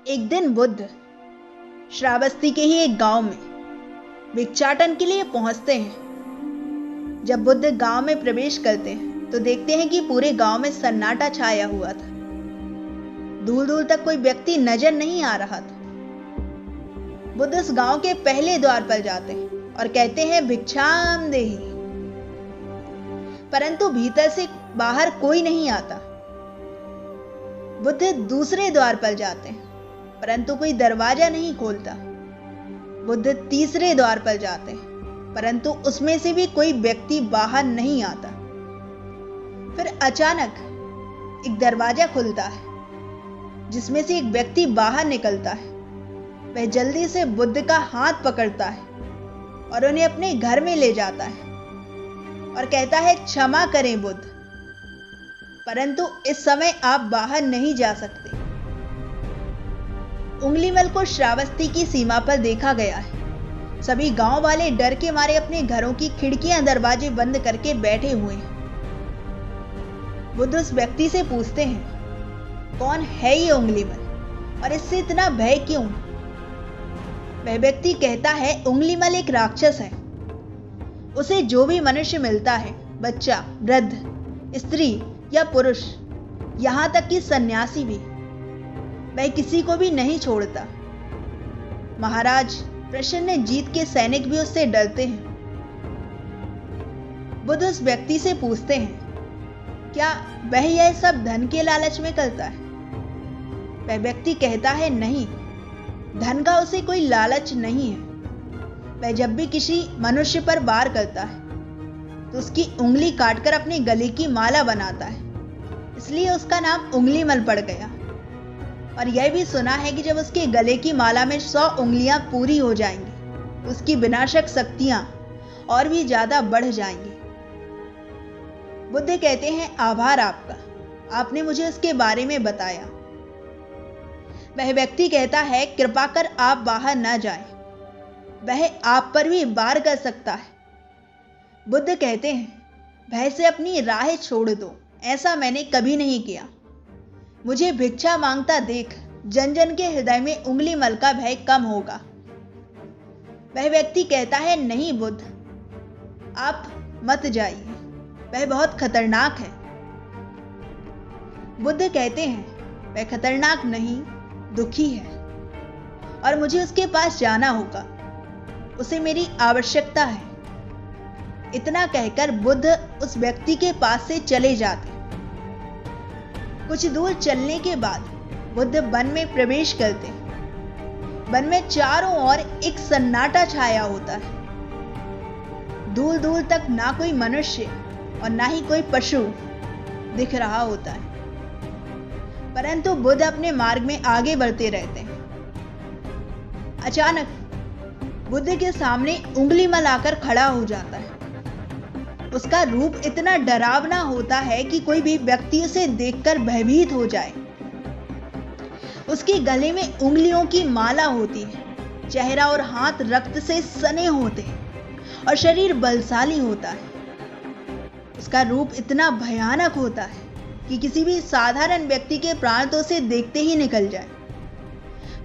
एक दिन बुद्ध श्रावस्ती के ही एक गांव में भिक्षाटन के लिए पहुंचते हैं। जब बुद्ध गांव में प्रवेश करते हैं तो देखते हैं कि पूरे गांव में सन्नाटा छाया हुआ था। दूर दूर तक कोई व्यक्ति नजर नहीं आ रहा था। बुद्ध उस गांव के पहले द्वार पर जाते हैं और कहते हैं भिक्षाम देहि, परंतु भीतर से बाहर कोई नहीं आता। बुद्ध दूसरे द्वार पर जाते हैं परंतु कोई दरवाजा नहीं खोलता। बुद्ध तीसरे द्वार पर जाते हैं परंतु उसमें से भी कोई व्यक्ति बाहर नहीं आता। फिर अचानक एक दरवाजा खुलता है जिसमें से एक व्यक्ति बाहर निकलता है। वह जल्दी से बुद्ध का हाथ पकड़ता है और उन्हें अपने घर में ले जाता है और कहता है क्षमा करें बुद्ध, परंतु इस समय आप बाहर नहीं जा सकते। उंगलीमल को श्रावस्ती की सीमा पर देखा गया है। सभी गांव वाले डर के मारे अपने घरों की खिड़कियां दरवाजे बंद करके बैठे हुए हैं। बुद्ध उस व्यक्ति से पूछते हैं, कौन है ये उंगलीमल और इससे इतना भय क्यों? वह व्यक्ति कहता है, उंगलीमल एक राक्षस है। उसे जो भी मनुष्य मिलता है, बच्चा, वृद्ध, स्त्री या पुरुष, यहां तक कि सन्यासी भी, वह किसी को भी नहीं छोड़ता। महाराज प्रसन्नजीत के सैनिक भी उससे डरते हैं। बुद्ध उस व्यक्ति से पूछते हैं, क्या वह यह सब धन के लालच में करता है? वह व्यक्ति कहता है, नहीं, धन का उसे कोई लालच नहीं है। वह जब भी किसी मनुष्य पर वार करता है तो उसकी उंगली काटकर अपने गले की माला बनाता है, इसलिए उसका नाम उंगलीमल पड़ गया। और यह भी सुना है कि जब उसके गले की माला में 100 उंगलियां पूरी हो जाएंगी, उसकी विनाशक शक्तियां और भी ज्यादा बढ़ जाएंगी। बुद्ध कहते हैं, आभार आपका, आपने मुझे उसके बारे में बताया। वह व्यक्ति कहता है, कृपा कर आप बाहर ना जाएं, वह आप पर भी वार कर सकता है। बुद्ध कहते हैं, भय से अपनी राह छोड़ दो, ऐसा मैंने कभी नहीं किया। मुझे भिक्षा मांगता देख जन जन के हृदय में उंगलीमल का भय कम होगा। वह व्यक्ति कहता है, नहीं बुद्ध, आप मत जाइए, वह बहुत खतरनाक है। बुद्ध कहते हैं, वह खतरनाक नहीं, दुखी है और मुझे उसके पास जाना होगा, उसे मेरी आवश्यकता है। इतना कहकर बुद्ध उस व्यक्ति के पास से चले जाते। कुछ दूर चलने के बाद बुद्ध वन में प्रवेश करते। वन में चारों ओर एक सन्नाटा छाया होता है। दूर दूर तक ना कोई मनुष्य और ना ही कोई पशु दिख रहा होता है, परंतु बुद्ध अपने मार्ग में आगे बढ़ते रहते हैं। अचानक बुद्ध के सामने उंगलीमल आकर खड़ा हो जाता है। उसका रूप इतना डरावना होता है कि कोई भी व्यक्ति उसे देखकर भयभीत हो जाए। उसके गले में उंगलियों की माला होती है, चेहरा और हाथ रक्त से सने होते हैं और शरीर बलशाली होता है। उसका रूप इतना भयानक होता है कि किसी भी साधारण व्यक्ति के प्राण तो उसे देखते ही निकल जाए,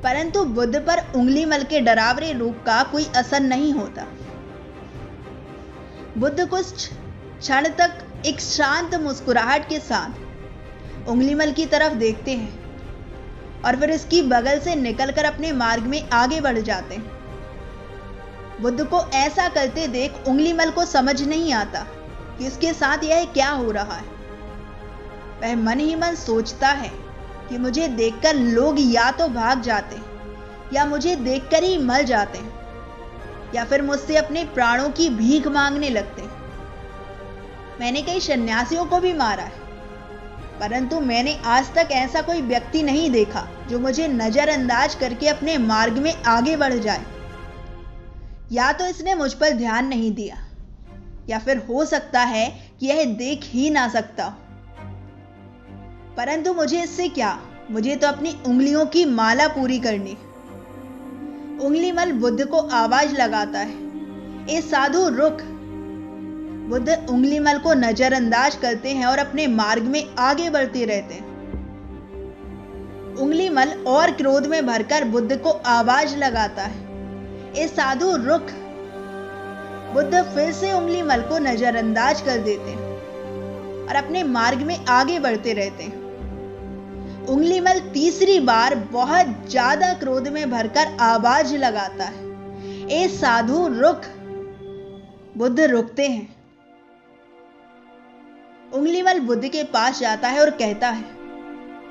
परंतु बुद्ध पर उंगलीमल के डरावने रूप का कोई असर नहीं होता। बुद्ध कुछ क्षण तक एक शांत मुस्कुराहट के साथ उंगलीमल की तरफ देखते हैं और फिर इसकी बगल से निकलकर अपने मार्ग में आगे बढ़ जाते हैं। बुद्ध को ऐसा करते देख उंगलीमल को समझ नहीं आता कि उसके साथ यह क्या हो रहा है। वह मन ही मन सोचता है कि मुझे देखकर लोग या तो भाग जाते हैं या मुझे देखकर ही मर जाते हैं या फिर मुझसे अपने प्राणों की भीख मांगने लगते हैं। मैंने कई सन्यासियों को भी मारा है, परंतु मैंने आज तक ऐसा कोई व्यक्ति नहीं देखा जो मुझे नजरअंदाज करके अपने मार्ग में आगे बढ़ जाए। या तो इसने मुझ पर ध्यान नहीं दिया या फिर हो सकता है कि यह देख ही ना सकता हो, परंतु मुझे इससे क्या, मुझे तो अपनी उंगलियों की माला पूरी करनी। उंगलीमल बुद्ध को आवाज लगाता है, ए साधु रुक। बुद्ध उंगलीमल को नजरअंदाज करते हैं और अपने मार्ग में आगे बढ़ते रहते हैं। उंगलीमल और क्रोध में भरकर बुद्ध को आवाज लगाता है, ए साधु रुक। बुद्ध फिर से उंगलीमल को नजरअंदाज कर देते हैं और अपने मार्ग में आगे बढ़ते रहते हैं। उंगलीमल तीसरी बार बहुत ज्यादा क्रोध में भरकर आवाज लगाता है, ए साधु रुक। बुद्ध रुकते हैं। उंगलीमल बुद्ध के पास जाता है और कहता है,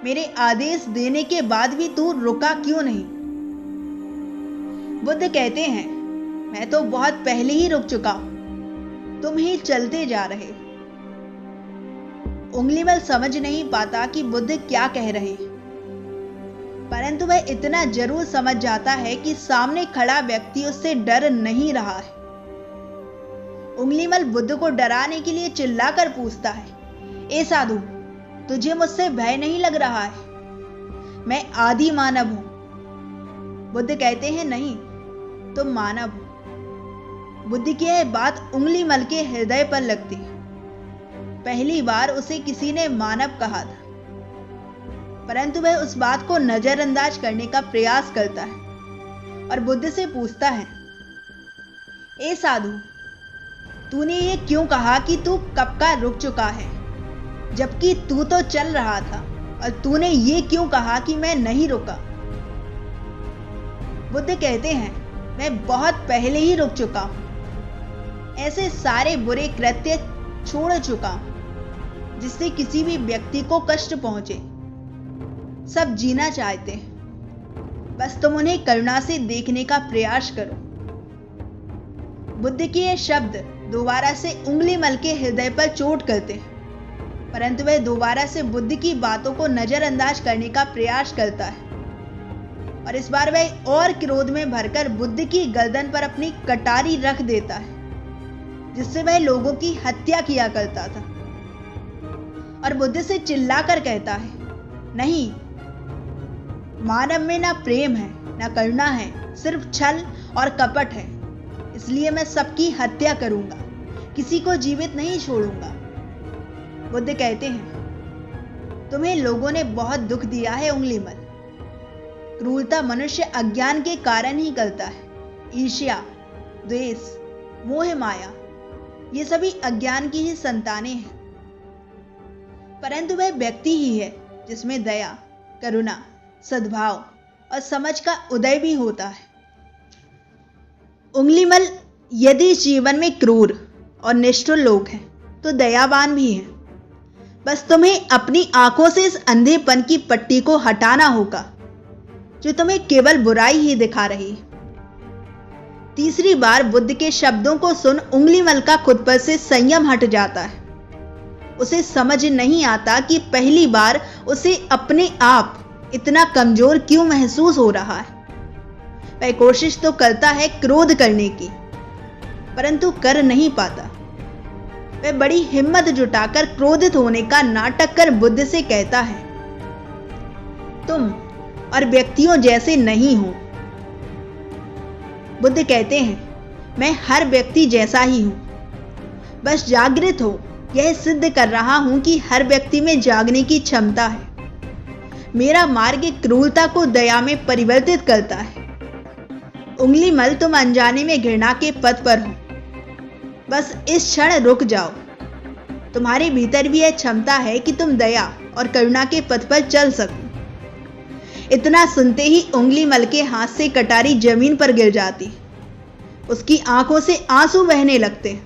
मेरे आदेश देने के बाद भी तू रुका क्यों नहीं? बुद्ध कहते हैं, मैं तो बहुत पहले ही रुक चुका हूं, तुम ही चलते जा रहे। उंगलीमल समझ नहीं पाता कि बुद्ध क्या कह रहे हैं, परंतु वह इतना जरूर समझ जाता है कि सामने खड़ा व्यक्ति उससे डर नहीं रहा है। उंगलीमल बुद्ध को डराने के लिए चिल्लाकर पूछता है, ए साधु, तुझे मुझसे भय नहीं लग रहा है? मैं आदि मानव हूं। बुद्ध कहते हैं, नहीं, तुम मानव हो। बुद्ध की यह बात उंगलीमल के हृदय पर लगती है। पहली बार उसे किसी ने मानव कहा था, परंतु वह उस बात को नजरअंदाज करने का प्रयास करता है और बुद्ध से पूछता है, ए साधु, तूने ये क्यों कहा कि तू कब का रुक चुका है, जबकि तू तो चल रहा था? और तूने ये क्यों कहा कि मैं नहीं रुका? बुद्ध कहते हैं, मैं बहुत पहले ही रुक चुका हूं। ऐसे सारे बुरे कृत्य छोड़ चुका हूं जिससे किसी भी व्यक्ति को कष्ट पहुंचे। सब जीना चाहते हैं, बस तुम उन्हें करुणा से देखने का प्रयास करो। बुद्ध के ये शब्द दोबारा से उंगलीमल के हृदय पर चोट करते हैं, परंतु वह दोबारा से बुद्ध की बातों को नजरअंदाज करने का प्रयास करता है और इस बार वह और क्रोध में भरकर बुद्ध की गर्दन पर अपनी कटारी रख देता है, जिससे वह लोगों की हत्या किया करता था, और बुद्ध से चिल्लाकर कहता है, नहीं, मानव में ना प्रेम है ना करुणा है, सिर्फ छल और कपट है। इसलिए मैं सबकी हत्या करूंगा, किसी को जीवित नहीं छोड़ूंगा। बुद्ध कहते हैं, तुम्हें लोगों ने बहुत दुख दिया है उंगलीमल। क्रूरता मनुष्य अज्ञान के कारण ही करता है। ईर्ष्या, द्वेष, मोह, माया, ये सभी अज्ञान की ही संतानें हैं। परंतु वह व्यक्ति ही है जिसमें दया, करुणा, सद्भाव और समझ का उदय भी होता है। उंगलीमल यदि जीवन में क्रूर और निष्ठुर लोग हैं तो दयावान भी हैं। बस तुम्हें अपनी आंखों से इस अंधेपन की पट्टी को हटाना होगा जो तुम्हें केवल बुराई ही दिखा रही। तीसरी बार बुद्ध के शब्दों को सुन उंगलीमल का खुद पर से संयम हट जाता है। उसे समझ नहीं आता कि पहली बार उसे अपने आप इतना कमजोर क्यों महसूस हो रहा है। वह कोशिश तो करता है क्रोध करने की, परंतु कर नहीं पाता। वह बड़ी हिम्मत जुटाकर क्रोधित होने का नाटक कर बुद्ध से कहता है, तुम और व्यक्तियों जैसे नहीं हो। बुद्ध कहते हैं, मैं हर व्यक्ति जैसा ही हूं, बस जागृत हो यह सिद्ध कर रहा हूं कि हर व्यक्ति में जागने की क्षमता है। मेरा मार्ग क्रूरता को दया में परिवर्तित करता है। उंगलीमल, तुम अनजाने में घृणा के पथ पर हो, बस इस क्षण रुक जाओ। तुम्हारे भीतर भी यह क्षमता है कि तुम दया और करुणा के पथ पर चल सको। इतना सुनते ही उंगलीमल के हाथ से कटारी जमीन पर गिर जाती। उसकी आंखों से आंसू बहने लगते।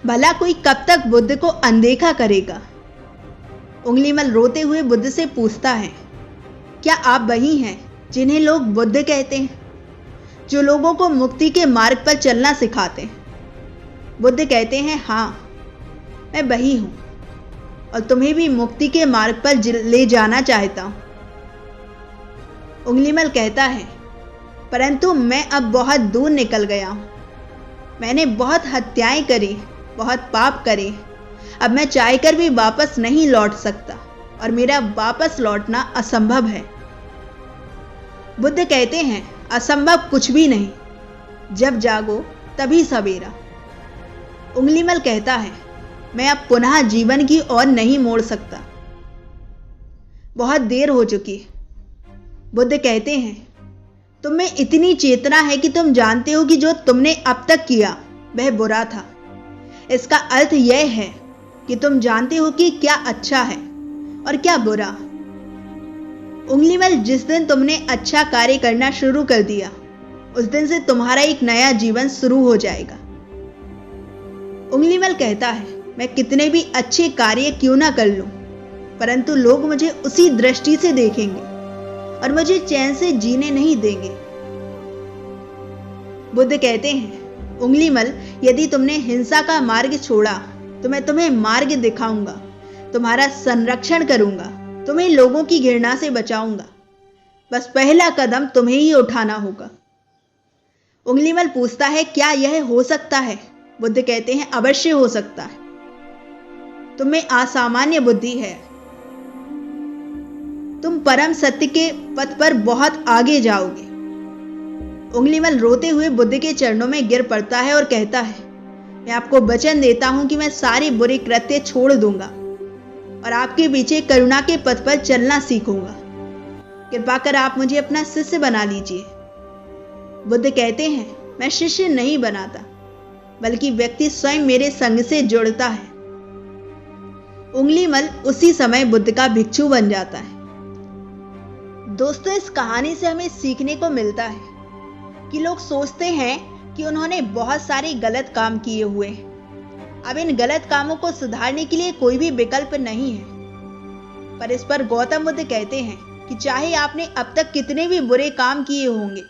भला कोई कब तक बुद्ध को अनदेखा करेगा? उंगलीमल रोते हुए बुद्ध से पूछता है, क्या आप वही हैं जिन्हें लोग बुद्ध कहते हैं, जो लोगों को मुक्ति के मार्ग पर चलना सिखाते हैं? बुद्ध कहते हैं, हाँ, मैं वही हूं और तुम्हें भी मुक्ति के मार्ग पर ले जाना चाहता हूं। उंगलीमल कहता है, परंतु मैं अब बहुत दूर निकल गया हूं। मैंने बहुत हत्याएं करी, बहुत पाप करे। अब मैं चाहकर भी वापस नहीं लौट सकता और मेरा वापस लौटना असंभव है। बुद्ध कहते हैं, असंभव कुछ भी नहीं, जब जागो तभी सवेरा। उंगलीमल कहता है, मैं अब पुनः जीवन की ओर नहीं मोड़ सकता। बहुत देर हो चुकी है। बुद्ध कहते हैं, तुम में इतनी चेतना है कि तुम जानते हो कि जो तुमने अब तक किया वह बुरा था। इसका अर्थ यह है कि तुम जानते हो कि क्या अच्छा है और क्या बुरा। उंगलीमल, जिस दिन तुमने अच्छा कार्य करना शुरू कर दिया उस दिन से तुम्हारा एक नया जीवन शुरू हो जाएगा। उंगलीमल कहता है, मैं कितने भी अच्छे कार्य क्यों ना कर लूं, परंतु लोग मुझे उसी दृष्टि से देखेंगे और मुझे चैन से जीने नहीं देंगे। बुद्ध कहते हैं, उंगलीमल, यदि तुमने हिंसा का मार्ग छोड़ा तो मैं तुम्हें मार्ग दिखाऊंगा, तुम्हारा संरक्षण करूंगा, तुम्हें लोगों की घृणा से बचाऊंगा। बस पहला कदम तुम्हें ही उठाना होगा। उंगलीमल पूछता है, क्या यह हो सकता है? बुद्ध कहते हैं, अवश्य हो सकता है। तुम में असामान्य बुद्धि है। तुम परम सत्य के पथ पर बहुत आगे जाओगे। उंगलीमल रोते हुए बुद्ध के चरणों में गिर पड़ता है और कहता है, मैं आपको वचन देता हूं कि मैं सारे बुरे कृत्य छोड़ दूंगा और आपके पीछे करुणा के पथ पर चलना सीखूंगा। कृपा कर आप मुझे अपना शिष्य बना लीजिए। बुद्ध कहते हैं, मैं शिष्य नहीं बनाता, बल्कि व्यक्ति स्वयं मेरे संग से जुड़ता है। उंगलीमल उसी समय बुद्ध का भिक्षु बन जाता है। दोस्तों, इस कहानी से हमें सीखने को मिलता है कि लोग सोचते हैं कि उन्होंने बहुत सारे गलत काम किए हुए हैं। अब इन गलत कामों को सुधारने के लिए कोई भी विकल्प नहीं है। पर इस पर गौतम बुद्ध कहते हैं कि चाहे आपने अब तक कितने भी बुरे काम किए होंगे,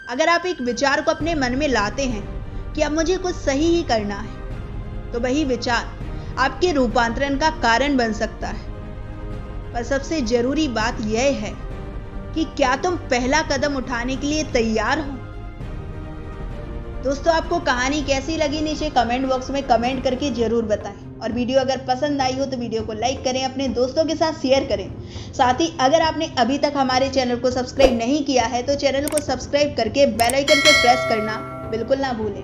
अगर आप एक विचार को अपने मन में लाते हैं कि अब मुझे कुछ सही ही करना है, तो वही विचार आपके रूपांतरण का कारण बन सकता है। पर सबसे जरूरी बात यह है कि क्या तुम पहला कदम उठाने के लिए तैयार हो? दोस्तों, आपको कहानी कैसी लगी नीचे कमेंट बॉक्स में कमेंट करके जरूर बताएं। और वीडियो अगर पसंद आई हो तो वीडियो को लाइक करें, अपने दोस्तों के साथ शेयर करें। साथ ही अगर आपने अभी तक हमारे चैनल को सब्सक्राइब नहीं किया है तो चैनल को सब्सक्राइब करके बेल आइकन पर प्रेस करना बिल्कुल ना भूलें।